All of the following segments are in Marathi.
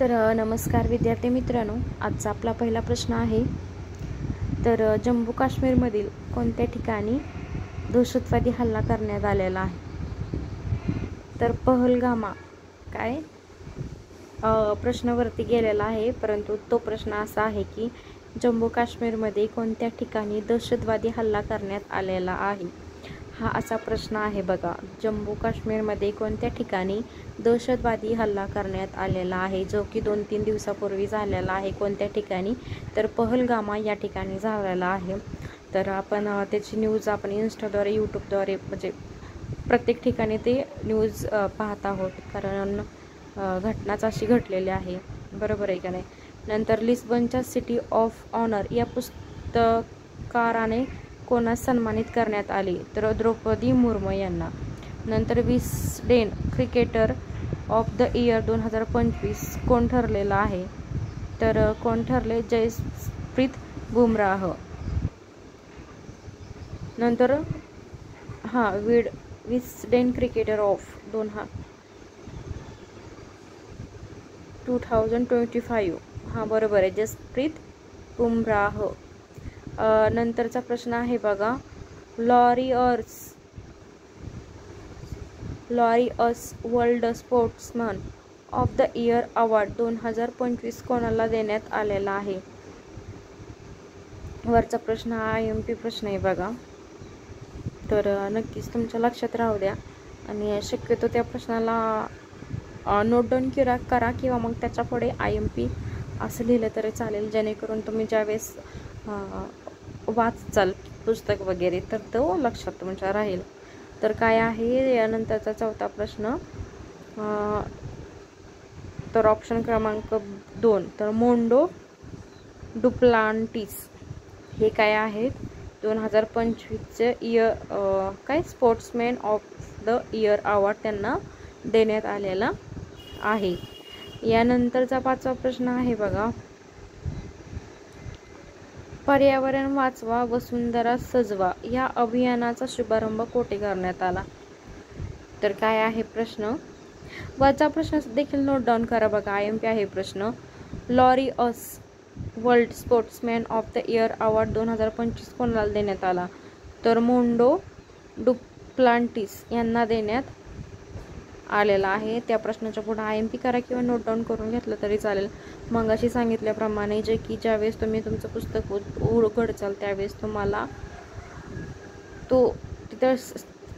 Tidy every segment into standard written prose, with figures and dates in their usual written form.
नमस्कार विद्यार्थी मित्रांनो, आजचा आपला पहिला प्रश्न आहे। जम्मू काश्मीरमधील कोणत्या ठिकाणी दहशतवादी हल्ला करण्यात आलेला आहे? पहलगामा काय प्रश्नावरती गेलेला आहे, परंतु तो प्रश्न असा आहे की जम्मू काश्मीरमध्ये कोणत्या ठिकाणी दहशतवादी हल्ला करण्यात आलेला आहे, हा असा प्रश्न आहे बघा। जम्मू काश्मीरमध्ये कोणत्या ठिकाणी दहशतवादी हल्ला करण्यात आलेला आहे, जो की 2-3 दिवसापूर्वी झालेला आहे। कोणत्या ठिकाणी? तर पहलगामा या ठिकाणी झालेला आहे। आपण त्याची न्यूज आपण इन्स्टाद्वारे यूट्यूबद्वारे म्हणजे प्रत्येक ठिकाणी ते न्यूज पाहत आहोत, कारण घटनाच अशी घडलेली आहे, बरोबर आहे का नाही। नंतर लिस्बनच्या सिटी ऑफ ऑनर या पुरस्काराने कोणास सन्मानित करण्यात आले? तर द्रौपदी मुर्मू यांना। नंतर Wisden cricketer of the year 2025 कोण ठरलेला आहे? तर कोण ठरले? जसप्रीत बुमराह। नंतर विस्डेन क्रिकेटर ऑफ 2025 बरोबर आहे, जसप्रीत बुमराह। नंतरचा प्रश्न आहे बघा, Laureus world sportsman of the year award 2025 कोणाला देण्यात आलेला आहे? वरचा प्रश्न हा IMP प्रश्न आहे बघा, नक्कीच तुमच्या लक्षात राहू द्या आणि शक्यतो त्या प्रश्नाला नोट डाऊन करा किंवा मग त्याच्या पुढे IMP असं लिहिलं तरी चालेल, जेणेकरून तुम्ही ज्यावेळेस वाचाल पुस्तक वगैरे तर तो लक्षात तुमच्या राहील। काय आहे यानंतरचा चौथा प्रश्न? ऑप्शन क्रमांक 2 मोंडो डुप्लांटिस हे काय आहेत? 2025चे sportsman of the year award त्यांना देण्यात आलेला आहे। यानंतरचा 5वा प्रश्न आहे बघा, पर्यावरण वाचवा वसुंधरा सजवा या अभियानाचा शुभारंभ कोठे करण्यात आला? काय आहे प्रश्न? वरचा प्रश्न देखील नोट डाऊन करा बघा, IMP आहे प्रश्न। Laureus world sportsman of the year award 2025 कोणाला देण्यात आला? तर मोंडो डुप्लांटिस यांना देण्यात आलेला आहे। त्या प्रश्नाच्या पुढे IMP करा किंवा नोट डाऊन करून घेतलं तरी चालेल। मग अशी सांगितल्याप्रमाणे ज्यावेळेस तुम्ही तुमचं पुस्तक उघडचाल त्यावेळेस तुम्हाला तो तिथं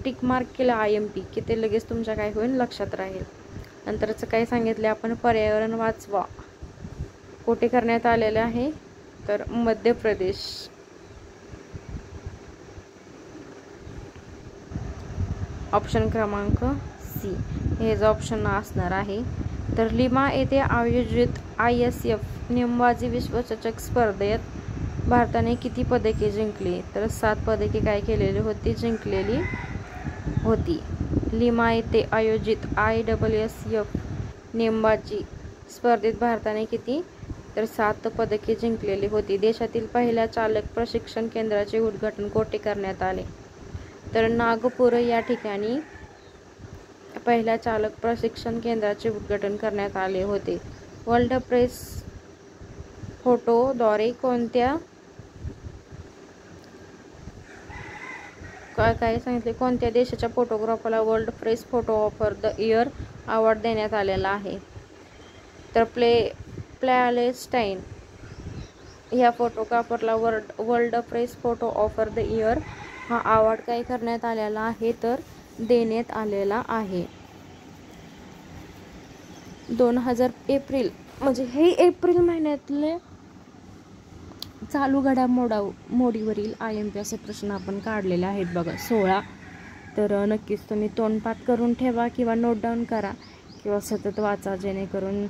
टिक मार्क केला IMP की ते लगेच तुमच्या काय होईल लक्षात राहील। नंतरचं काय सांगितलं आपण? पर्यावरण वाचवा कोठे करण्यात आलेले आहे? तर मध्य प्रदेश। ऑप्शन क्रमांक C हे जो ऑप्शन असणार आहे। लिमा येथे आयोजित ISF नेमबाजी विश्वचषक स्पर्धेत भारताने किती पदके जिंकली? 7 पदके काय केलेली होती? जिंकलेली होती। लिमा येथे आयोजित ISF नेमबाजी स्पर्धेत भारताने किती? 7 पदके जिंकलेली होती। देशातील पहिल्या चालक प्रशिक्षण केंद्राचे उद्घाटन कोठे करण्यात आले? नागपूर या ठिकाणी पहिल्या चालक प्रशिक्षण केंद्राचे उद्घाटन करण्यात आले होते। वर्ल्ड प्रेस फोटोद्वारे कोणत्या कोणत्या देशाच्या फोटोग्राफरला world press photo of the year award देण्यात आलेला आहे? पॅलेस्टाईन या फोटोग्राफरला world press photo of the year हा अवॉर्ड काय करण्यात आलेला आहे? देण्यात आलेला आहे। 2000 एप्रिल म्हणजे हे एप्रिल महिन्यातले चालू घडामोडीवरील IMP असे प्रश्न आपण काढलेले आहेत बघा 16। नक्कीच तुम्ही तोंडपाठ करून ठेवा किंवा नोट डाऊन करा किंवा सतत वाचा, जेणेकरून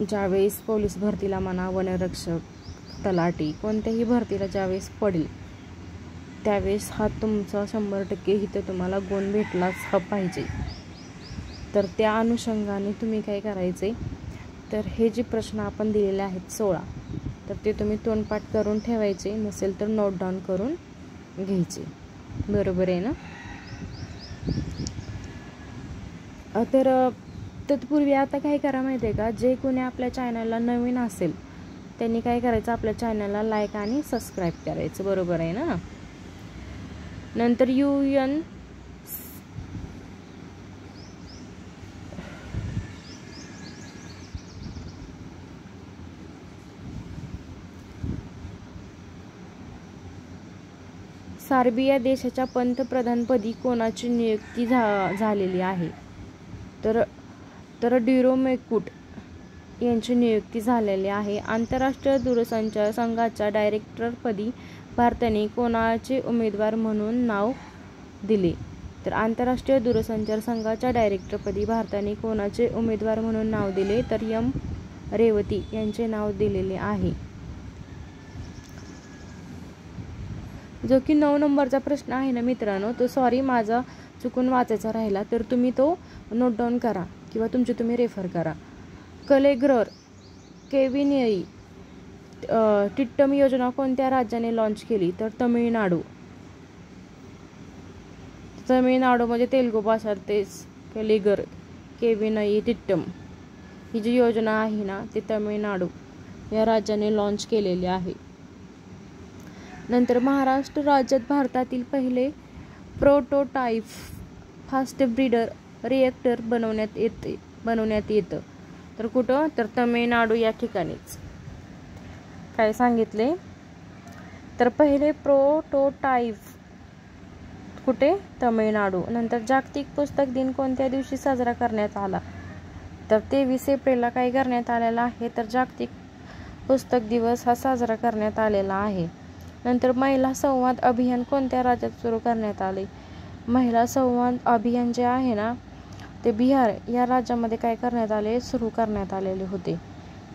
ज्यावेळेस पोलीस भरतीला म्हणा, वनरक्षक, तलाठी कोणत्याही भरतीला ज्यावेळेस पडेल त्यावेळेस हा तुमचा 100% इथं तुम्हाला गुण भेटलाच पाहिजे। त्या अनुषंगाने तुम्ही काय करायचे? हे जे प्रश्न आपण दिलेले आहेत 16 ते तुम्ही तोंडपाठ करून ठेवायचे, नसेल तर नोट डाऊन करून घ्यायचे, बरोबर आहे ना। तत्पूर्वी आता काय करा माहिती आहे का, जे कोणी आपल्या चॅनलला नवीन असेल त्यांनी काय करायचं, आपल्या चॅनलला लाईक आणि सबस्क्राईब करायचं, बरोबर आहे ना. नंतर UN सर्बिया देशाच्या पंतप्रधानपदी कोणाची नियुक्ती झालेली आहे. तर डिरोमेकुट यांची नियुक्ती झालेली आहे. आंतरराष्ट्रीय दूरसंचार संघाच्या डायरेक्टरपदी भारताने कोणाचे उमेदवार म्हणून नाव दिले. तर आंतरराष्ट्रीय दूरसंचार संघाच्या डायरेक्टरपदी भारताने कोणाचे उमेदवार म्हणून नाव दिले, तर M. रेवती यांचे नाव दिलेले आहे. जो की 9 नंबरचा प्रश्न आहे ना मित्रांनो, तो सॉरी माझा चुकून वाचायचा राहिला, तर तुम्ही तो नोट डाऊन करा किंवा तुम्ही रेफर करा. कलेग्रर केविनेरी टिट्टम योजना कोणत्या राज्याने लॉन्च केली, तर तमिळनाडू. म्हणजे तेलुगू भाषा तेच कलेगर केविनई टिट्टम ही जी योजना आहे ना ती तमिळनाडू या राज्याने लॉन्च केलेली आहे. नंतर महाराष्ट्र राज्यात भारतातील पहिले प्रोटोटाइप फास्ट ब्रीडर रिएक्टर बनवण्यात येतं. तर कुठं, तर तमिळनाडू या ठिकाणीच. काय सांगितले, तर पहिले प्रोटोटाइप कुठे, तमिळनाडू. नंतर जागतिक पुस्तक दिन कोणत्या दिवशी साजरा करण्यात आला, तर 23 एप्रिलला काय करण्यात आलेला आहे, तर जागतिक पुस्तक दिवस हा साजरा करण्यात आलेला आहे. नंतर महिला संवाद अभियान कोणत्या राज्यात सुरू करण्यात आले. महिला संवाद अभियान जे आहे ना ते बिहार या राज्यामध्ये काय करण्यात आले, सुरू करण्यात आलेले होते.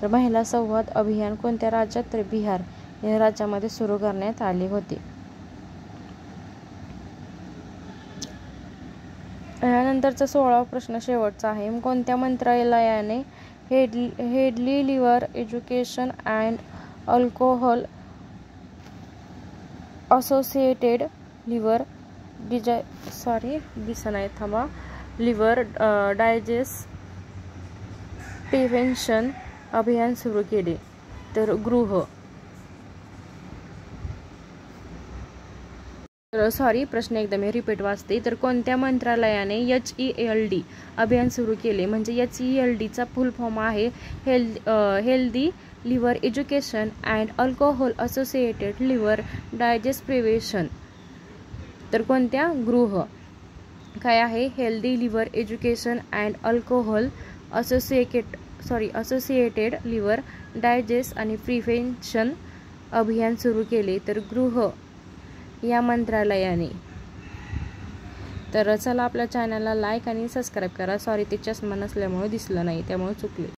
तर महिला संवाद अभियान कोणत्या राज्यात, तर बिहार या राज्यामध्ये सुरू करण्यात आले होते. यानंतरचा 16वा प्रश्न शेवटचा आहे. कोणत्या मंत्रालयाने healthy liver education and alcohol associated liver liver digest prevention अभियान सुरू केले, तर गृह. प्रश्न एकदा मी रिपीट वाचते. तर कोणत्या मंत्रालयाने HELD अभियान सुरू केले, म्हणजे HELDचा फुल फॉर्म आहे healthy liver education and alcohol associated liver digest prevention. तर कोणत्या, गृह. काय आहे, healthy liver education and alcohol associated liver digest आणि प्रिव्हेन्शन अभियान सुरू केले, तर गृह या मंत्रालयाने. तर चला आपल्या चॅनलला लाईक आणि सबस्क्राईब करा. सॉरी ते चष्मा नसल्यामुळे दिसलं नाही, त्यामुळे चुकले.